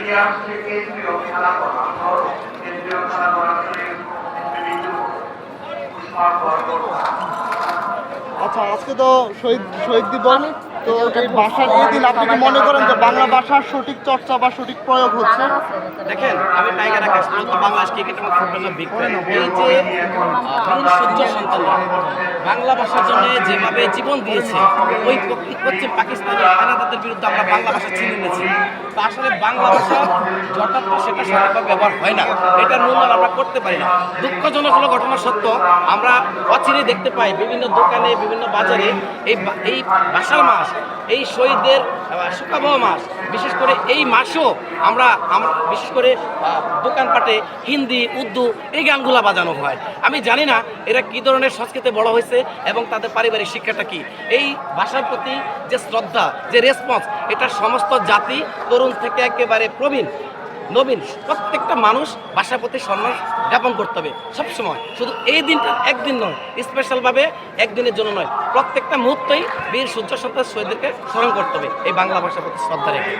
ইতিহাস থেকে কেন্দ্রীয় খেলা করা কেন্দ্রীয় খেলা করা আচ্ছা, আজকে তো শহীদ দিবস। তো এই ভাষার এই দিন আপনি কি মনে করেন যে বাংলা ভাষার সঠিক চর্চা বা সঠিক প্রয়োগ হচ্ছে? দেখেন, আমি টাইগার আকাশ মূলত বাংলাদেশ ক্রিকেট এবং ফুটবলের বিজ্ঞান। এই যে বীর সূর্য সন্তানরা বাংলা ভাষার জন্য যেভাবে জীবন দিয়েছে, ওই পশ্চিম পাকিস্তানি হানাদারদের বিরুদ্ধে আমরা বাংলা ভাষা ছিনে নিয়েছি। তা আসলে বাংলা ভাষা যথার্থ সেটা সঠিকভাবে ব্যবহার হয় না, এটার মূল্যায়ন আমরা করতে পারি না। দুঃখজনক হলো ঘটনা সত্য, আমরা অচিরে দেখতে পাই বিভিন্ন দোকানে বিভিন্ন বাজারে এই ভাষার মাস, এই শহীদদের শোকাবহ মাস, বিশেষ করে এই মাসেও আমরা বিশেষ করে দোকানপাটে হিন্দি উর্দু এই গানগুলা বাজানো হয়। আমি জানি না এরা কী ধরনের সংস্কৃতি বড় হয়েছে এবং তাদের পারিবারিক শিক্ষাটা কি। এই ভাষার প্রতি যে শ্রদ্ধা, যে রেসপন্স, এটা সমস্ত জাতি তরুণ থেকে একেবারে প্রবীণ নবীন প্রত্যেকটা মানুষ ভাষার প্রতি সম্মান জ্ঞাপন করতে হবে সবসময়। শুধু এই দিনটা একদিন নয়, স্পেশালভাবে একদিনের জন্য নয়, প্রত্যেকটা মুহূর্তেই বীর সূর্য সন্তান শহীদদেরকে স্মরণ করতে হবে এই বাংলা ভাষার প্রতি শ্রদ্ধা রেখে।